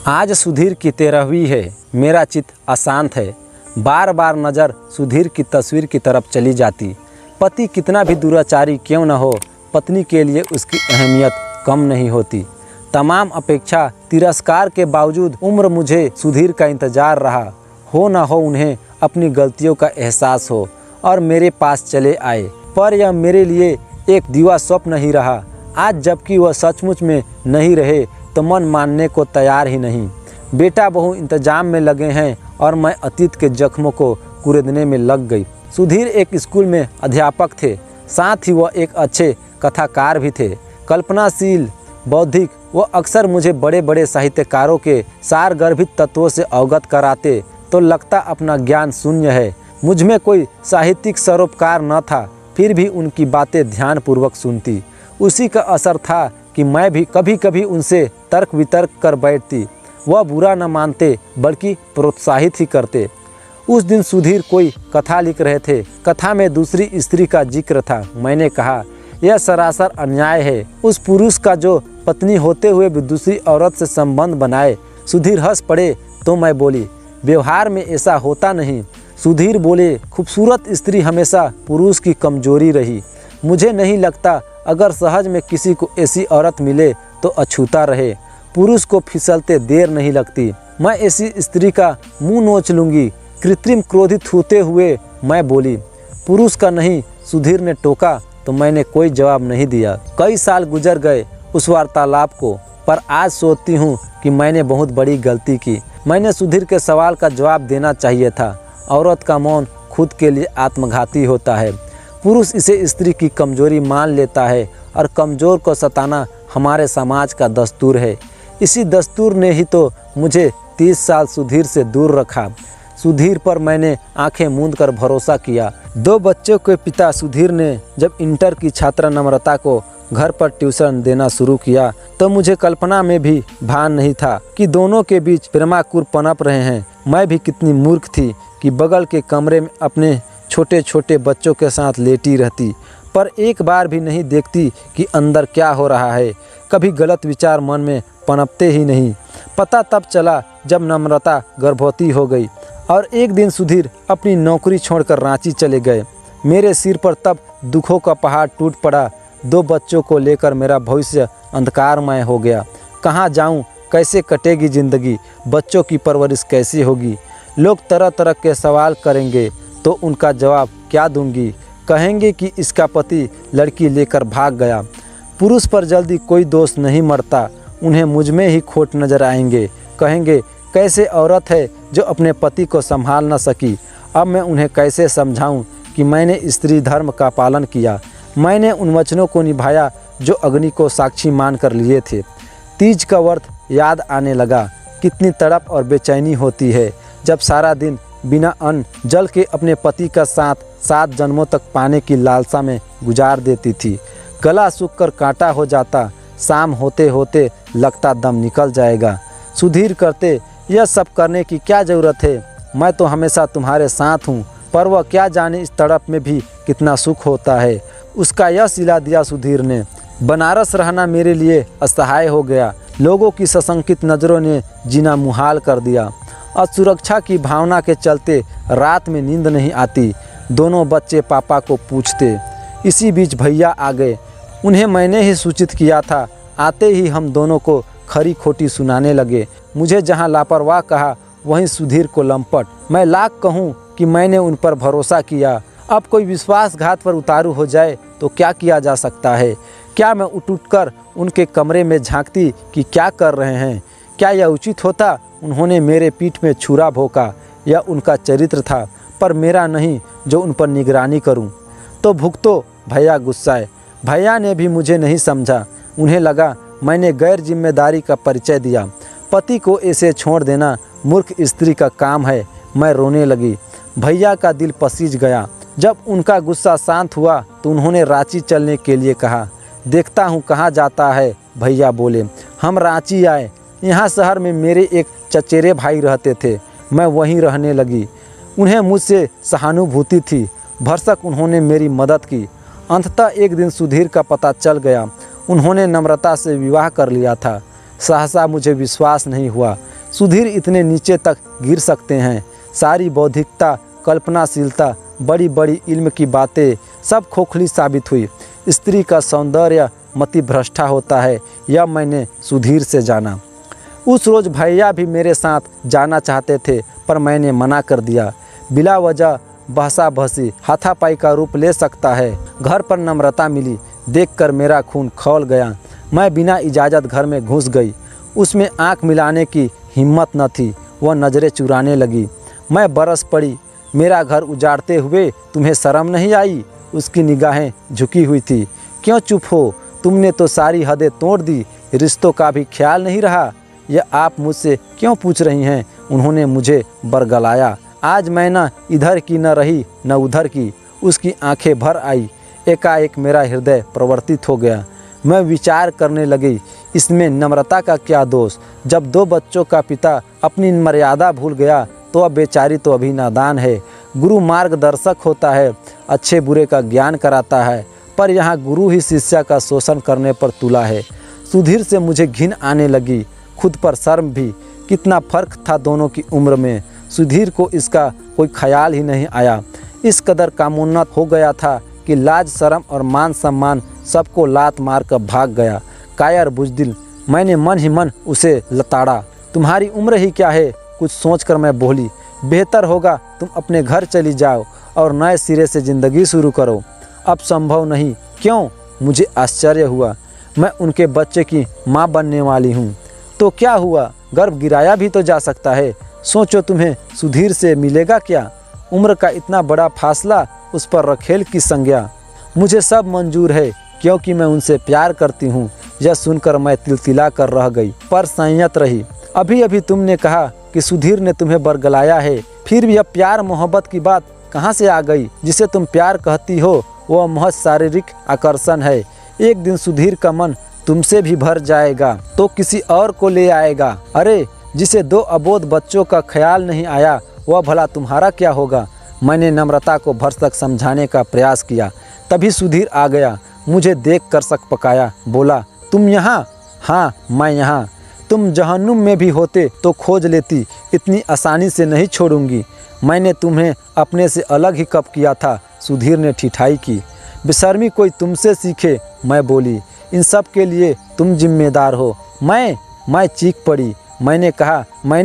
आज सुधीर की 13वीं है। मेरा चित्त अशांत है। बार बार नज़र सुधीर की तस्वीर की तरफ चली जाती। पति कितना भी दुराचारी क्यों न हो, पत्नी के लिए उसकी अहमियत कम नहीं होती। तमाम अपेक्षा तिरस्कार के बावजूद उम्र मुझे सुधीर का इंतज़ार रहा। हो न हो उन्हें अपनी गलतियों का एहसास हो और मेरे पास चले आए, पर यह मेरे लिए एक दीवा स्वप्न ही रहा। आज जबकि वह सचमुच में नहीं रहे तो मन मानने को तैयार ही नहीं। बेटा बहू इंतजाम में लगे हैं और मैं अतीत के जख्मों को कुरेदने में लग गई। सुधीर एक स्कूल में अध्यापक थे, साथ ही वह एक अच्छे कथाकार भी थे। कल्पनाशील, बौद्धिक, वह अक्सर मुझे बड़े बड़े साहित्यकारों के सारगर्भित तत्वों से अवगत कराते तो लगता अपना ज्ञान शून्य है। मुझ में कोई साहित्यिक सरोपकार न था, फिर भी उनकी बातें ध्यानपूर्वक सुनती। उसी का असर था कि मैं भी कभी कभी उनसे तर्क वितर्क कर बैठती। वह बुरा न मानते बल्कि प्रोत्साहित ही करते। उस दिन सुधीर कोई कथा लिख रहे थे। कथा में दूसरी स्त्री का जिक्र था। मैंने कहा, यह सरासर अन्याय है, उस पुरुष का जो पत्नी होते हुए भी दूसरी औरत से संबंध बनाए। सुधीर हंस पड़े तो मैं बोली, व्यवहार में ऐसा होता नहीं। सुधीर बोले, खूबसूरत स्त्री हमेशा पुरुष की कमजोरी रही। मुझे नहीं लगता अगर सहज में किसी को ऐसी औरत मिले तो अछूता रहे। पुरुष को फिसलते देर नहीं लगती। मैं ऐसी स्त्री का मुंह नोच लूँगी। कृत्रिम क्रोधित होते हुए मैं बोली, पुरुष का नहीं। सुधीर ने टोका तो मैंने कोई जवाब नहीं दिया। कई साल गुजर गए उस वार्तालाप को, पर आज सोचती हूँ कि मैंने बहुत बड़ी गलती की। मैंने सुधीर के सवाल का जवाब देना चाहिए था। औरत का मौन खुद के लिए आत्मघाती होता है। पुरुष इसे स्त्री की कमजोरी मान लेता है और कमज़ोर को सताना हमारे समाज का दस्तूर है। इसी दस्तूर ने ही तो मुझे 30 साल सुधीर से दूर रखा। सुधीर पर मैंने आंखें मूंद कर भरोसा किया। 2 बच्चों के पिता सुधीर ने जब इंटर की छात्रा नम्रता को घर पर ट्यूशन देना शुरू किया तो मुझे कल्पना में भी भान नहीं था कि दोनों के बीच प्रेमाकुर पनप रहे हैं। मैं भी कितनी मूर्ख थी कि बगल के कमरे में अपने छोटे छोटे बच्चों के साथ लेटी रहती, पर एक बार भी नहीं देखती कि अंदर क्या हो रहा है। कभी गलत विचार मन में पनपते ही नहीं। पता तब चला जब नम्रता गर्भवती हो गई और एक दिन सुधीर अपनी नौकरी छोड़कर रांची चले गए। मेरे सिर पर तब दुखों का पहाड़ टूट पड़ा। 2 बच्चों को लेकर मेरा भविष्य अंधकारमय हो गया। कहाँ जाऊँ, कैसे कटेगी ज़िंदगी, बच्चों की परवरिश कैसी होगी। लोग तरह तरह के सवाल करेंगे तो उनका जवाब क्या दूंगी। कहेंगे कि इसका पति लड़की लेकर भाग गया। पुरुष पर जल्दी कोई दोष नहीं मरता, उन्हें मुझ में ही खोट नजर आएंगे। कहेंगे, कैसे औरत है जो अपने पति को संभाल न सकी। अब मैं उन्हें कैसे समझाऊं कि मैंने स्त्री धर्म का पालन किया। मैंने उन वचनों को निभाया जो अग्नि को साक्षी मान कर लिए थे। तीज का व्रत याद आने लगा। कितनी तड़प और बेचैनी होती है जब सारा दिन बिना अन्न जल के अपने पति का साथ 7 जन्मों तक पाने की लालसा में गुजार देती थी। गला सूख कर कांटा हो जाता। शाम होते होते लगता दम निकल जाएगा। सुधीर करते, यह सब करने की क्या ज़रूरत है, मैं तो हमेशा तुम्हारे साथ हूँ। पर वह क्या जाने इस तड़प में भी कितना सुख होता है। उसका यह सिला दिया सुधीर ने। बनारस रहना मेरे लिए असहाय हो गया। लोगों की सशंकित नज़रों ने जीना मुहाल कर दिया। असुरक्षा की भावना के चलते रात में नींद नहीं आती। दोनों बच्चे पापा को पूछते। इसी बीच भैया आ गए। उन्हें मैंने ही सूचित किया था। आते ही हम दोनों को खरी खोटी सुनाने लगे। मुझे जहां लापरवाह कहा वहीं सुधीर को लंपट। मैं लाख कहूं कि मैंने उन पर भरोसा किया। अब कोई विश्वासघात पर उतारू हो जाए तो क्या किया जा सकता है। क्या मैं उठ कर उनके कमरे में झांकती कि क्या कर रहे हैं। क्या यह उचित होता। उन्होंने मेरे पीठ में छुरा भोंका। यह उनका चरित्र था, पर मेरा नहीं जो उन पर निगरानी करूं। तो भुगतो। भैया गुस्साए। भैया ने भी मुझे नहीं समझा। उन्हें लगा मैंने गैर जिम्मेदारी का परिचय दिया। पति को ऐसे छोड़ देना मूर्ख स्त्री का काम है। मैं रोने लगी। भैया का दिल पसीज गया। जब उनका गुस्सा शांत हुआ तो उन्होंने रांची चलने के लिए कहा। देखता हूँ कहाँ जाता है, भैया बोले। हम रांची आए। यहाँ शहर में मेरे एक चचेरे भाई रहते थे। मैं वहीं रहने लगी। उन्हें मुझसे सहानुभूति थी। भरसक उन्होंने मेरी मदद की। अंततः एक दिन सुधीर का पता चल गया। उन्होंने नम्रता से विवाह कर लिया था। सहसा मुझे विश्वास नहीं हुआ। सुधीर इतने नीचे तक गिर सकते हैं? सारी बौद्धिकता, कल्पनाशीलता, बड़ी बड़ी इल्म की बातें सब खोखली साबित हुई। स्त्री का सौंदर्य मतिभ्रष्टा होता है, यह मैंने सुधीर से जाना। उस रोज़ भैया भी मेरे साथ जाना चाहते थे, पर मैंने मना कर दिया। बिला वजह बहसा बहसी हाथापाई का रूप ले सकता है। घर पर नम्रता मिली, देखकर मेरा खून खौल गया। मैं बिना इजाज़त घर में घुस गई। उसमें आंख मिलाने की हिम्मत न थी, वह नज़रें चुराने लगी। मैं बरस पड़ी। मेरा घर उजाड़ते हुए तुम्हें शर्म नहीं आई? उसकी निगाहें झुकी हुई थी। क्यों चुप हो? तुमने तो सारी हदें तोड़ दी, रिश्तों का भी ख्याल नहीं रहा। यह आप मुझसे क्यों पूछ रही हैं? उन्होंने मुझे बरगलाया। आज मैं न इधर की न रही न उधर की। उसकी आंखें भर आई। एकाएक मेरा हृदय प्रवर्तित हो गया। मैं विचार करने लगी, इसमें नम्रता का क्या दोष? जब 2 बच्चों का पिता अपनी मर्यादा भूल गया तो अब बेचारी तो अभी नादान है। गुरु मार्गदर्शक होता है, अच्छे बुरे का ज्ञान कराता है, पर यहाँ गुरु ही शिष्य का शोषण करने पर तुला है। सुधीर से मुझे घिन आने लगी, खुद पर शर्म भी। कितना फर्क था दोनों की उम्र में। सुधीर को इसका कोई ख्याल ही नहीं आया। इस कदर कामोन्नत हो गया था कि लाज, शर्म और मान सम्मान सबको लात मार कर भाग गया। कायर बुजदिल, मैंने मन ही मन उसे लताड़ा। तुम्हारी उम्र ही क्या है? कुछ सोचकर मैं बोली, बेहतर होगा तुम अपने घर चली जाओ और नए सिरे से ज़िंदगी शुरू करो। अब संभव नहीं। क्यों? मुझे आश्चर्य हुआ। मैं उनके बच्चे की माँ बनने वाली हूँ। तो क्या हुआ? गर्भ गिराया भी तो जा सकता है। सोचो, तुम्हें सुधीर से मिलेगा क्या? उम्र का इतना बड़ा फासला, उस पर रखेल की संज्ञा। मुझे सब मंजूर है, क्योंकि मैं उनसे प्यार करती हूँ। यह सुनकर मैं तिलतिला कर रह गई, पर संयत रही। अभी अभी तुमने कहा कि सुधीर ने तुम्हें बरगलाया है, फिर भी अब प्यार मोहब्बत की बात कहाँ से आ गई? जिसे तुम प्यार कहती हो वह महज शारीरिक आकर्षण है। एक दिन सुधीर का मन तुमसे भी भर जाएगा तो किसी और को ले आएगा। अरे, जिसे 2 अबोध बच्चों का ख्याल नहीं आया, वह भला तुम्हारा क्या होगा? मैंने नम्रता को भरसक समझाने का प्रयास किया। तभी सुधीर आ गया। मुझे देख कर सकपकाया, बोला, तुम यहाँ? हाँ, मैं यहाँ। तुम जहन्नुम में भी होते तो खोज लेती, इतनी आसानी से नहीं छोड़ूंगी। मैंने तुम्हें अपने से अलग ही कब किया था? सुधीर ने ठिठाई की। बेशर्मी कोई तुमसे सीखे, मैं बोली। इन सब के लिए तुम जिम्मेदार हो। मैं चीख पड़ी। मैंने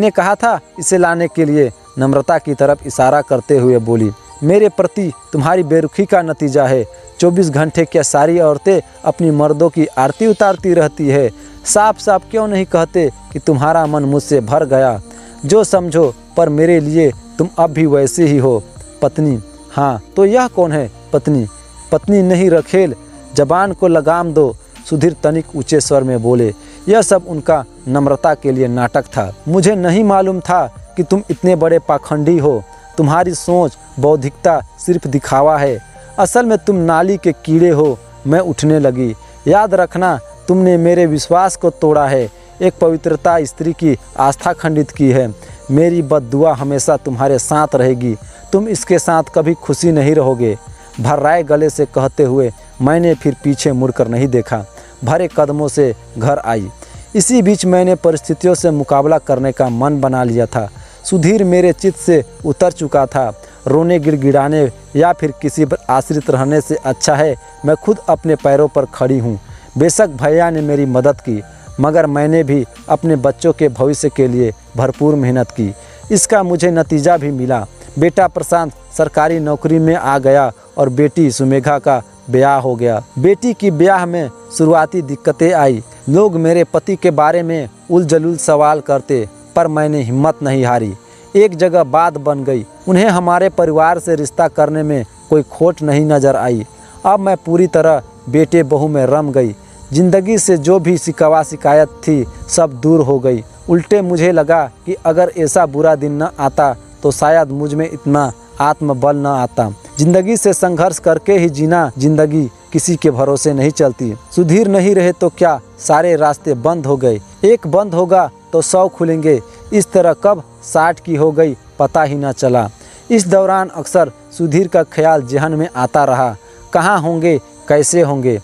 कहा था इसे लाने के लिए। नम्रता की तरफ इशारा करते हुए बोली, मेरे प्रति तुम्हारी बेरुखी का नतीजा है। 24 घंटे क्या सारी औरतें अपनी मर्दों की आरती उतारती रहती है? साफ साफ क्यों नहीं कहते कि तुम्हारा मन मुझसे भर गया? जो समझो, पर मेरे लिए तुम अब भी वैसे ही हो। पत्नी? हाँ, तो यह कौन है पत्नी? पत्नी नहीं, रखेल। जबान को लगाम दो। सुधीर तनिक ऊंचे स्वर में बोले। यह सब उनका नम्रता के लिए नाटक था। मुझे नहीं मालूम था कि तुम इतने बड़े पाखंडी हो। तुम्हारी सोच, बौद्धिकता सिर्फ दिखावा है। असल में तुम नाली के कीड़े हो। मैं उठने लगी। याद रखना, तुमने मेरे विश्वास को तोड़ा है। एक पवित्रता स्त्री की आस्था खंडित की है। मेरी बद्दुआ हमेशा तुम्हारे साथ रहेगी। तुम इसके साथ कभी खुशी नहीं रहोगे। भर्राए गले से कहते हुए मैंने फिर पीछे मुड़कर नहीं देखा। भरे कदमों से घर आई। इसी बीच मैंने परिस्थितियों से मुकाबला करने का मन बना लिया था। सुधीर मेरे चित्त से उतर चुका था। रोने, गिड़गिड़ाने या फिर किसी पर आश्रित रहने से अच्छा है मैं खुद अपने पैरों पर खड़ी हूँ। बेशक भैया ने मेरी मदद की, मगर मैंने भी अपने बच्चों के भविष्य के लिए भरपूर मेहनत की। इसका मुझे नतीजा भी मिला। बेटा प्रशांत सरकारी नौकरी में आ गया और बेटी सुमेघा का ब्याह हो गया। बेटी की ब्याह में शुरुआती दिक्कतें आई। लोग मेरे पति के बारे में उलझुल सवाल करते, पर मैंने हिम्मत नहीं हारी। एक जगह बात बन गई। उन्हें हमारे परिवार से रिश्ता करने में कोई खोट नहीं नजर आई। अब मैं पूरी तरह बेटे बहू में रम गई। जिंदगी से जो भी शिकायत थी सब दूर हो गई। उल्टे मुझे लगा कि अगर ऐसा बुरा दिन न आता तो शायद मुझ में इतना आत्मबल न आता। जिंदगी से संघर्ष करके ही जीना। जिंदगी किसी के भरोसे नहीं चलती। सुधीर नहीं रहे तो क्या सारे रास्ते बंद हो गए? एक बंद होगा तो 100 खुलेंगे। इस तरह कब 60 की हो गई पता ही न चला। इस दौरान अक्सर सुधीर का ख्याल जहन में आता रहा। कहाँ होंगे, कैसे होंगे?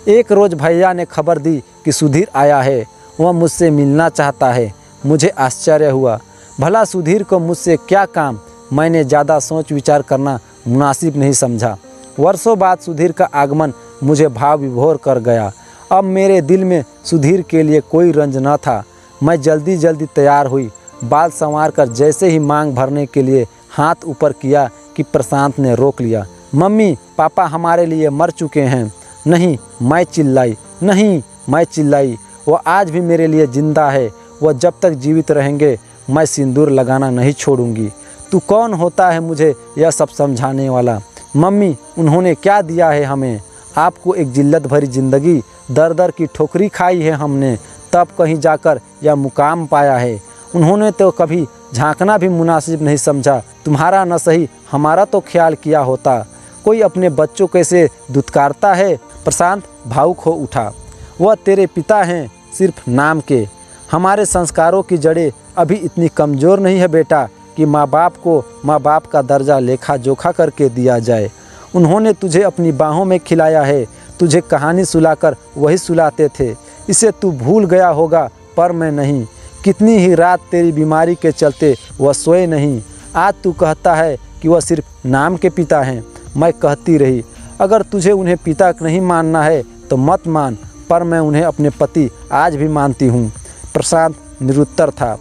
एक रोज़ भैया ने खबर दी कि सुधीर आया है, वह मुझसे मिलना चाहता है। मुझे आश्चर्य हुआ। भला सुधीर को मुझसे क्या काम? मैंने ज़्यादा सोच विचार करना मुनासिब नहीं समझा। वर्षों बाद सुधीर का आगमन मुझे भाव विभोर कर गया। अब मेरे दिल में सुधीर के लिए कोई रंज न था। मैं जल्दी जल्दी तैयार हुई। बाल संवार कर जैसे ही मांग भरने के लिए हाथ ऊपर किया कि प्रशांत ने रोक लिया। मम्मी पापा हमारे लिए मर चुके हैं। नहीं, मैं चिल्लाई। नहीं, मैं चिल्लाई। वो आज भी मेरे लिए जिंदा है। वह जब तक जीवित रहेंगे मैं सिंदूर लगाना नहीं छोड़ूंगी। तू कौन होता है मुझे यह सब समझाने वाला? मम्मी उन्होंने क्या दिया है हमें? आपको एक जिल्लत भरी ज़िंदगी, दर दर की ठोकरी खाई है हमने, तब कहीं जाकर यह मुकाम पाया है। उन्होंने तो कभी झांकना भी मुनासिब नहीं समझा। तुम्हारा न सही हमारा तो ख्याल किया होता। कोई अपने बच्चों कैसे दुत्कारता है? प्रशांत भावुक हो उठा। वह तेरे पिता हैं सिर्फ नाम के। हमारे संस्कारों की जड़ें अभी इतनी कमज़ोर नहीं है बेटा कि माँ बाप को माँ बाप का दर्जा लेखा जोखा करके दिया जाए। उन्होंने तुझे अपनी बाहों में खिलाया है। तुझे कहानी सुलाकर वही सुलाते थे। इसे तू भूल गया होगा पर मैं नहीं। कितनी ही रात तेरी बीमारी के चलते वह सोए नहीं। आज तू कहता है कि वह सिर्फ नाम के पिता हैं। मैं कहती रही अगर तुझे उन्हें पिता नहीं मानना है तो मत मान, पर मैं उन्हें अपने पति आज भी मानती हूँ। प्रशांत निरुत्तर था।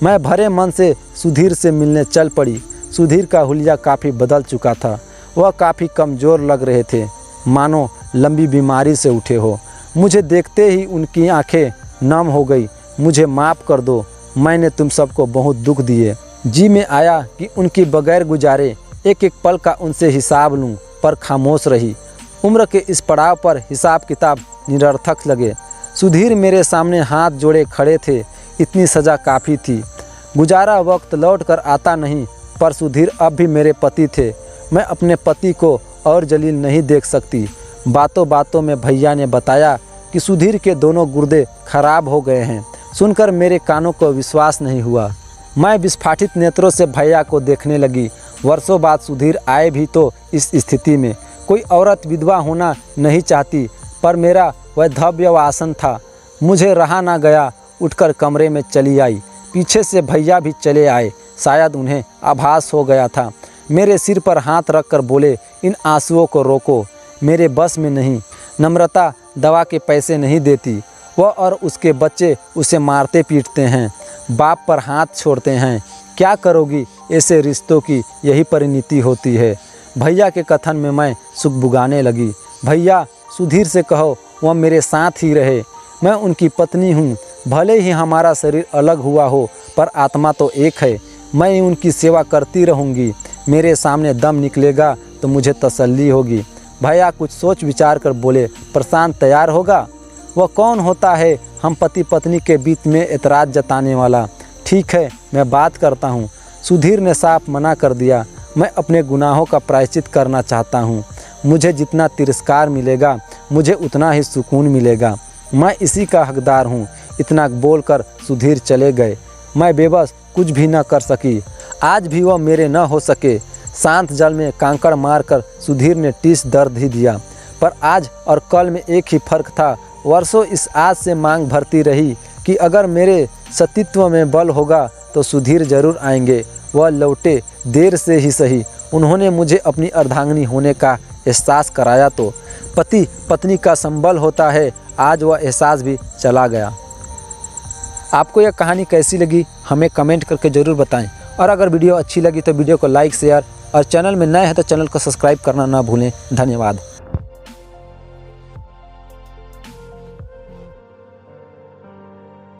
मैं भरे मन से सुधीर से मिलने चल पड़ी। सुधीर का हुलिया काफ़ी बदल चुका था। वह काफ़ी कमज़ोर लग रहे थे, मानो लंबी बीमारी से उठे हो। मुझे देखते ही उनकी आंखें नम हो गई। मुझे माफ़ कर दो, मैंने तुम सबको बहुत दुख दिए। जी में आया कि उनकी बगैर गुजारे एक एक पल का उनसे हिसाब लूं, पर खामोश रही। उम्र के इस पड़ाव पर हिसाब किताब निरर्थक लगे। सुधीर मेरे सामने हाथ जोड़े खड़े थे। इतनी सज़ा काफ़ी थी। गुजारा वक्त लौट कर आता नहीं, पर सुधीर अब भी मेरे पति थे। मैं अपने पति को और जलील नहीं देख सकती। बातों बातों में भैया ने बताया कि सुधीर के दोनों गुर्दे खराब हो गए हैं। सुनकर मेरे कानों को विश्वास नहीं हुआ। मैं विस्फाटित नेत्रों से भैया को देखने लगी। वर्षों बाद सुधीर आए भी तो इस स्थिति में। कोई औरत विधवा होना नहीं चाहती, पर मेरा वह धैर्य आसन था। मुझे रहा ना गया, उठकर कमरे में चली आई। पीछे से भैया भी चले आए। शायद उन्हें आभास हो गया था। मेरे सिर पर हाथ रखकर बोले, इन आंसुओं को रोको, मेरे बस में नहीं। नम्रता दवा के पैसे नहीं देती। वह और उसके बच्चे उसे मारते पीटते हैं, बाप पर हाथ छोड़ते हैं। क्या करोगी? ऐसे रिश्तों की यही परिणति होती है। भैया के कथन में मैं सुगबुगाने लगी। भैया सुधीर से कहो वह मेरे साथ ही रहे। मैं उनकी पत्नी हूँ। भले ही हमारा शरीर अलग हुआ हो, पर आत्मा तो एक है। मैं उनकी सेवा करती रहूँगी। मेरे सामने दम निकलेगा तो मुझे तसल्ली होगी। भैया कुछ सोच विचार कर बोले, प्रशांत तैयार होगा? वह कौन होता है हम पति पत्नी के बीच में एतराज़ जताने वाला? ठीक है, मैं बात करता हूँ। सुधीर ने साफ मना कर दिया। मैं अपने गुनाहों का प्रायश्चित करना चाहता हूँ। मुझे जितना तिरस्कार मिलेगा मुझे उतना ही सुकून मिलेगा। मैं इसी का हकदार हूँ। इतना बोलकर सुधीर चले गए। मैं बेबस कुछ भी न कर सकी। आज भी वह मेरे न हो सके। शांत जल में कांकड़ मारकर सुधीर ने टीस दर्द ही दिया। पर आज और कल में एक ही फर्क था। वर्षों इस आज से मांग भरती रही कि अगर मेरे सतीत्व में बल होगा तो सुधीर जरूर आएंगे। वह लौटे, देर से ही सही। उन्होंने मुझे अपनी अर्धांगिनी होने का एहसास कराया तो पति पत्नी का संबल होता है। आज वह एहसास भी चला गया। आपको यह कहानी कैसी लगी हमें कमेंट करके ज़रूर बताएं। और अगर वीडियो अच्छी लगी तो वीडियो को लाइक शेयर और चैनल में नए हैं तो चैनल को सब्सक्राइब करना ना भूलें। धन्यवाद।